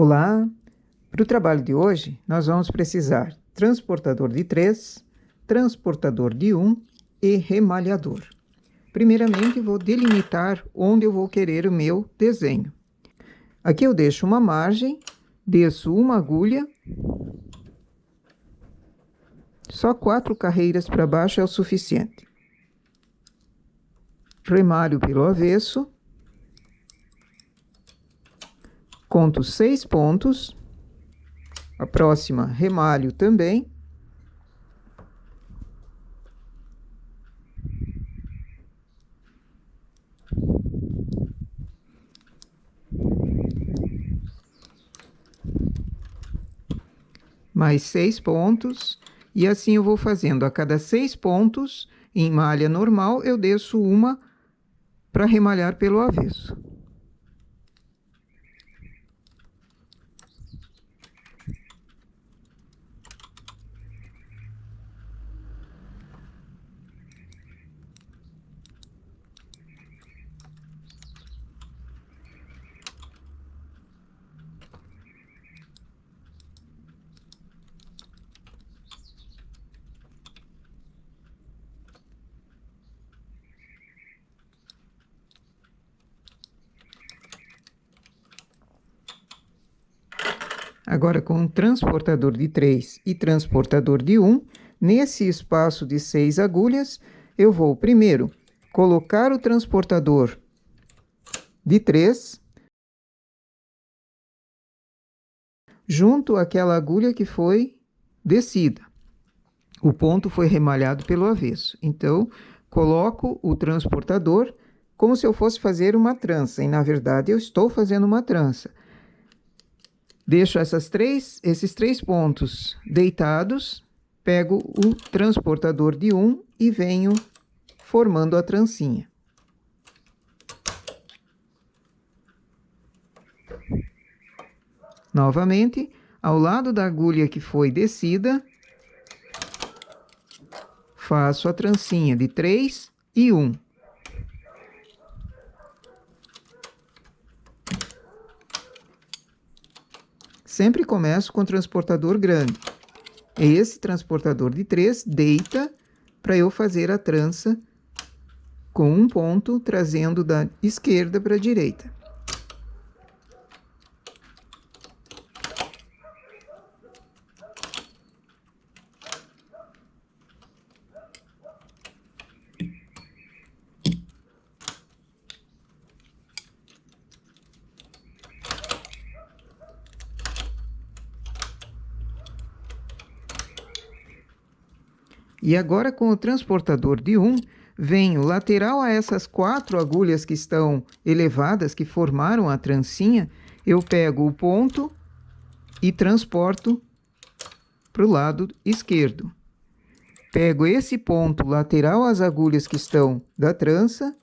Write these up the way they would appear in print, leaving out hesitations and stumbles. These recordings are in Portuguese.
Olá! Para o trabalho de hoje, nós vamos precisar transportador de 3, transportador de 1 e remalhador. Primeiramente, vou delimitar onde eu vou querer o meu desenho. Aqui eu deixo uma margem, desço uma agulha, só 4 carreiras para baixo é o suficiente. Remalho pelo avesso, conto 6 pontos, a próxima remalho também. Mais 6 pontos, e assim eu vou fazendo. A cada 6 pontos, em malha normal, eu desço uma para remalhar pelo avesso. Agora, com o transportador de 3 e transportador de 1, nesse espaço de 6 agulhas, eu vou primeiro colocar o transportador de 3 junto àquela agulha que foi descida. O ponto foi remalhado pelo avesso. Então, coloco o transportador como se eu fosse fazer uma trança, e na verdade eu estou fazendo uma trança. Deixo esses 3 pontos deitados, pego o transportador de 1 e venho formando a trancinha. Novamente, ao lado da agulha que foi descida, faço a trancinha de 3 e 1. Sempre começo com o transportador grande. Esse transportador de 3 deita para eu fazer a trança com um ponto, trazendo da esquerda para a direita. E agora, com o transportador de 1, venho lateral a essas 4 agulhas que estão elevadas, que formaram a trancinha, eu pego o ponto e transporto para o lado esquerdo. Pego esse ponto lateral às agulhas que estão da trança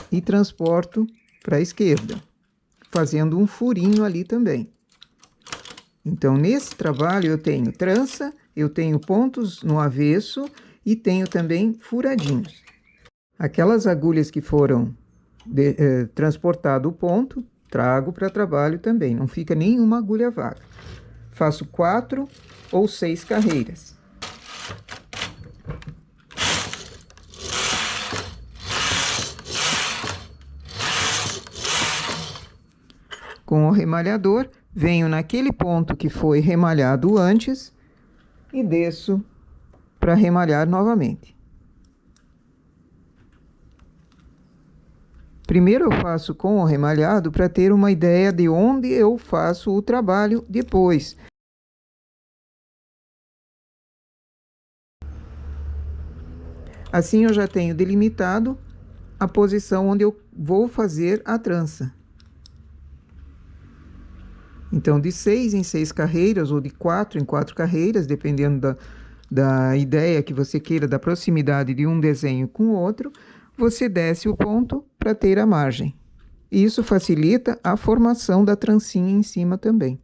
e transporto para a esquerda, fazendo um furinho ali também. Então, nesse trabalho eu tenho trança, eu tenho pontos no avesso e tenho também furadinhos. Aquelas agulhas que foram transportado o ponto, trago para trabalho também, não fica nenhuma agulha vaga. Faço 4 ou 6 carreiras. Com o remalhador, venho naquele ponto que foi remalhado antes e desço para remalhar novamente. Primeiro eu faço com o remalhado para ter uma ideia de onde eu faço o trabalho depois. Assim eu já tenho delimitado a posição onde eu vou fazer a trança. Então, de 6 em 6 carreiras, ou de 4 em 4 carreiras, dependendo da ideia que você queira, da proximidade de um desenho com o outro, você desce o ponto para ter a margem. Isso facilita a formação da trancinha em cima também.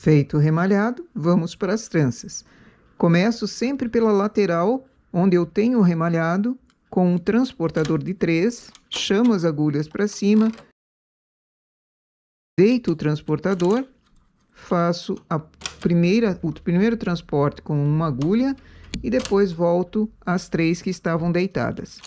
Feito o remalhado, vamos para as tranças. Começo sempre pela lateral, onde eu tenho o remalhado, com um transportador de 3, chamo as agulhas para cima, deito o transportador, faço o primeiro transporte com uma agulha e depois volto às 3 que estavam deitadas.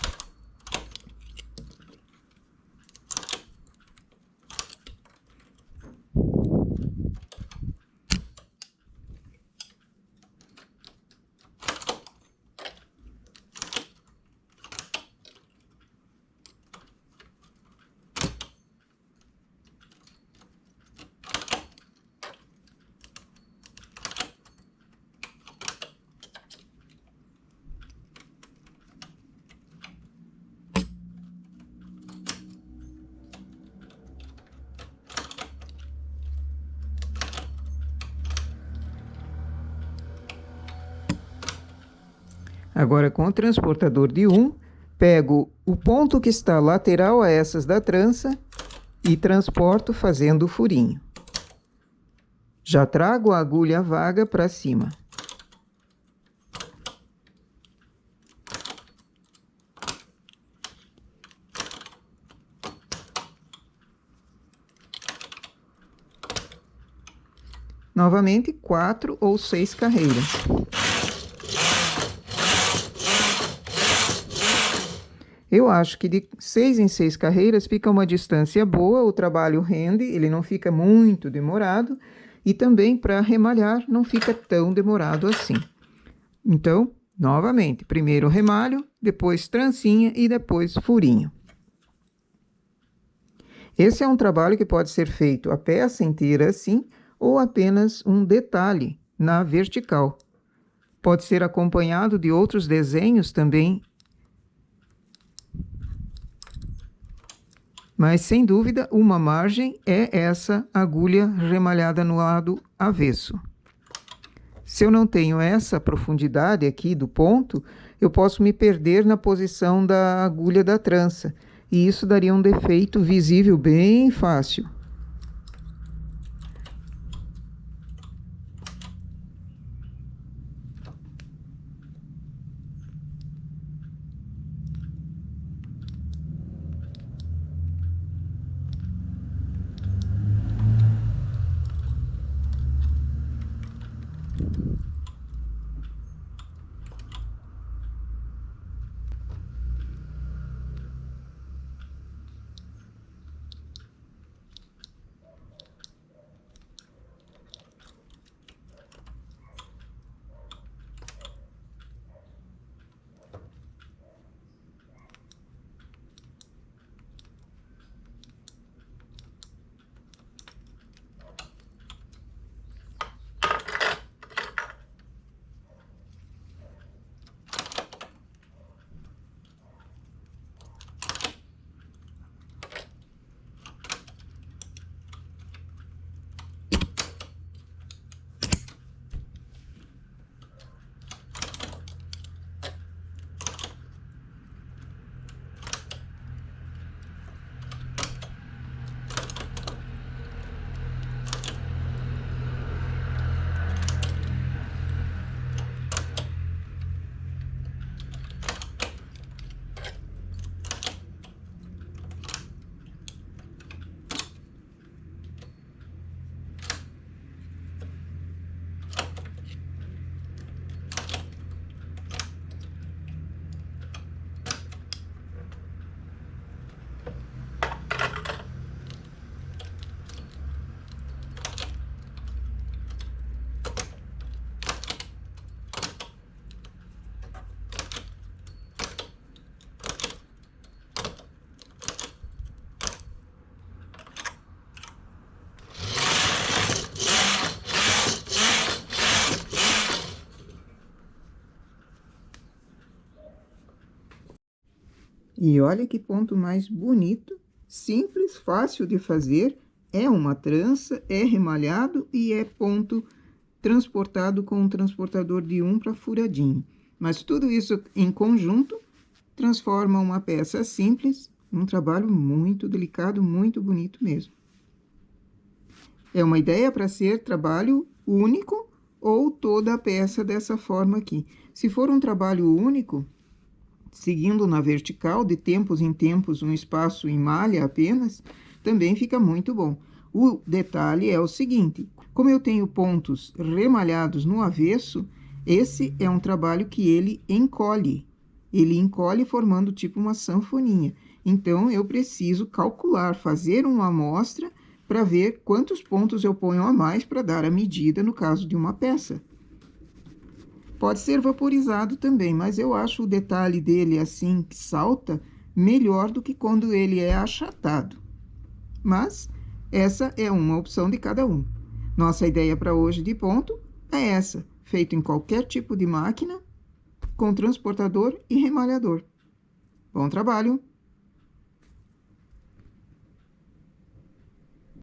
Agora, com o transportador de 1, pego o ponto que está lateral a essas da trança e transporto fazendo o furinho. Já trago a agulha vaga para cima. Novamente, 4 ou 6 carreiras. Eu acho que de 6 em 6 carreiras fica uma distância boa, o trabalho rende, ele não fica muito demorado e também para remalhar não fica tão demorado assim. Então, novamente, primeiro remalho, depois trancinha e depois furinho. Esse é um trabalho que pode ser feito a peça inteira assim ou apenas um detalhe na vertical. Pode ser acompanhado de outros desenhos também, mas sem dúvida uma margem é essa agulha remalhada no lado avesso. Se eu não tenho essa profundidade aqui do ponto, eu posso me perder na posição da agulha da trança, e isso daria um defeito visível bem fácil. E olha que ponto mais bonito, simples, fácil de fazer. É uma trança, é remalhado e é ponto transportado com um transportador de 1 para furadinho. Mas tudo isso em conjunto transforma uma peça simples num trabalho muito delicado, muito bonito mesmo. É uma ideia para ser trabalho único ou toda a peça dessa forma aqui. Se for um trabalho único, seguindo na vertical, de tempos em tempos, um espaço em malha apenas, também fica muito bom. O detalhe é o seguinte, como eu tenho pontos remalhados no avesso, esse é um trabalho que ele encolhe. Ele encolhe formando tipo uma sanfoninha. Então, eu preciso calcular, fazer uma amostra para ver quantos pontos eu ponho a mais para dar a medida no caso de uma peça. Pode ser vaporizado também, mas eu acho o detalhe dele assim, que salta, melhor do que quando ele é achatado. Mas essa é uma opção de cada um. Nossa ideia para hoje de ponto é essa, feito em qualquer tipo de máquina, com transportador e remalhador. Bom trabalho!